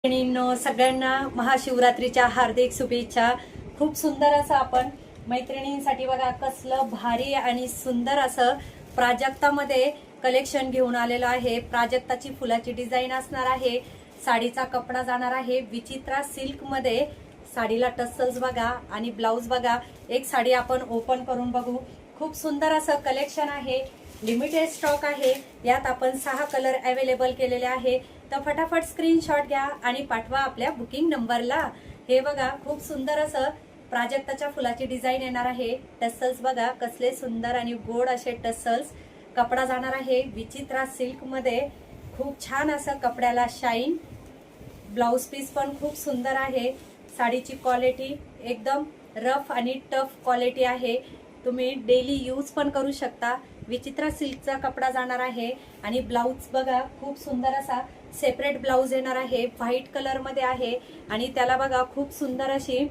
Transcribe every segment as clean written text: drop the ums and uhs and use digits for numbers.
मैत्रिणींनो, सगळ्यांना महाशिवरात्रीच्या हार्दिक शुभेच्छा। खूप सुंदर असं आपण मैत्रिणींसाठी बघा कसलं भारी आणि सुंदर असं प्राजक्तामध्ये कलेक्शन घेऊन आलेलो आहे। प्राजक्ताची फुलाची डिझाईन असणार आहे। साडीचा कपडा जाणार आहे विचित्रा सिल्क मध्ये। साडीला टसल्स बघा आणि ब्लाउज बघा। एक साडी आपण ओपन करून बघू। खूप सुंदर असं कलेक्शन आहे। लिमिटेड स्टॉक आहे। यात आपण 6 कलर अवेलेबल केलेले आहे। तर फटाफट स्क्रीनशॉट घ्या आणि पाठवा आपल्या बुकिंग नंबरला। हे बघा खूप सुंदर असं प्राजक्ताच्या फुलाची डिझाइन येणार आहे। टसल्स बघा कसले सुंदर आणि गोड असे टसल्स। कपडा जाणार आहे विचित्रा सिल्क मध्ये। खूप छान असं कपड्याला शाईन। ब्लाउज पीस पण खूप सुंदर आहे। साडीची क्वालिटी एकदम रफ आणि टफ क्वालिटी आहे। तुम्ही डेली यूज पण करू शकता। विचित्रा सिल्कचा कपडा जाणार आहे आणि ब्लाउज बघा खूप सुंदर असा सेपरेट ब्लाउज येणार आहे। व्हाईट कलर मध्ये आहे आणि त्याला बघा खूप सुंदर अशी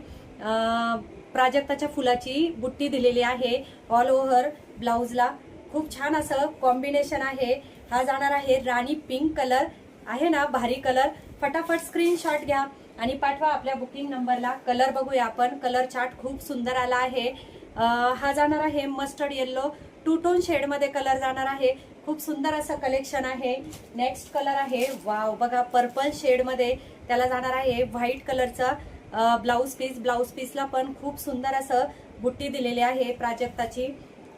प्राजक्ताच्या फुलाची बुट्टी दिलेली आहे ऑल ओव्हर ब्लाउजला। खूप छान असं कॉम्बिनेशन आहे। हा जाणार आहे राणी पिंक कलर आहे ना, भारी कलर। फटाफट स्क्रीनशॉट घ्या आणि पाठवा आपल्या बुकिंग नंबरला। कलर बघूया आपण। कलर चार्ट खूप सुंदर आला आहे। हा जाणार आहे mustard yellow two tone shade मध्ये कलर जाणार आहे। खूप सुंदर असं कलेक्शन आहे। नेक्स्ट कलर आहे वाव बघा पर्पल शेड मध्ये त्याला जाणार आहे व्हाईट कलरचा ब्लाउज पीस। ब्लाउज पीसला पण खूप सुंदर असं बुट्टी दिलेली आहे प्राजक्ताची।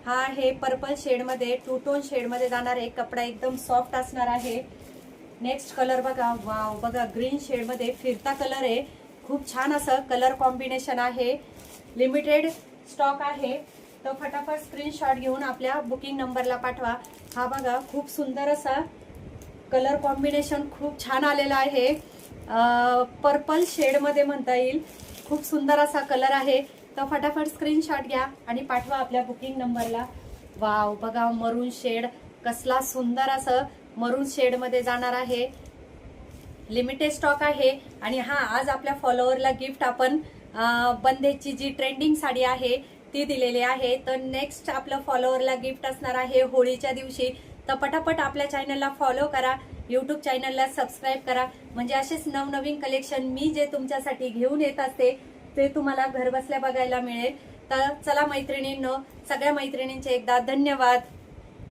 हा आहे पर्पल शेड मध्ये टू टोन शेड मध्ये जाणार आहे। कपडा एकदम सॉफ्ट असणार आहे। नेक्स्ट कलर बघा वाव बघा ग्रीन शेड मध्ये फिरता कलर आहे। खूप छान असं कलर कॉम्बिनेशन आहे। लिमिटेड स्टॉक आहे तर फटाफट स्क्रीनशॉट घेऊन आपल्या बुकिंग नंबरला पाठवा। हा बघा खूप सुंदर असा कलर कॉम्बिनेशन खूप छान आलेला आहे। पर्पल शेड मध्ये म्हणता येईल। खूप सुंदर असा कलर आहे तर फटाफट स्क्रीनशॉट घ्या आणि पाठवा आपल्या बुकिंग नंबरला। वाव बघा मरून शेड कसला सुंदर असं मरून शेड मध्ये जाणार आहे। लिमिटेड स्टॉक आहे आणि हा आज आपल्या फॉलोअरला गिफ्ट आपण बंदेची जी ट्रेंडिंग साडी आहे ती दिलेली आहे। तर नेक्स्ट आपल्या फॉलोअरला गिफ्ट असणार आहे होळीच्या दिवशी। तर पटापट आपल्या चॅनलला फॉलो करा, यूट्यूब चॅनलला सबस्क्राईब करा, म्हणजे असेच नवनवीन कलेक्शन मी जे तुमच्यासाठी घेऊन येत असते ते तुम्हाला घर बसल्या बघायला मिळेल। तर चला मैत्रिणींनो, सगळ्या मैत्रिणींचे एकदा धन्यवाद।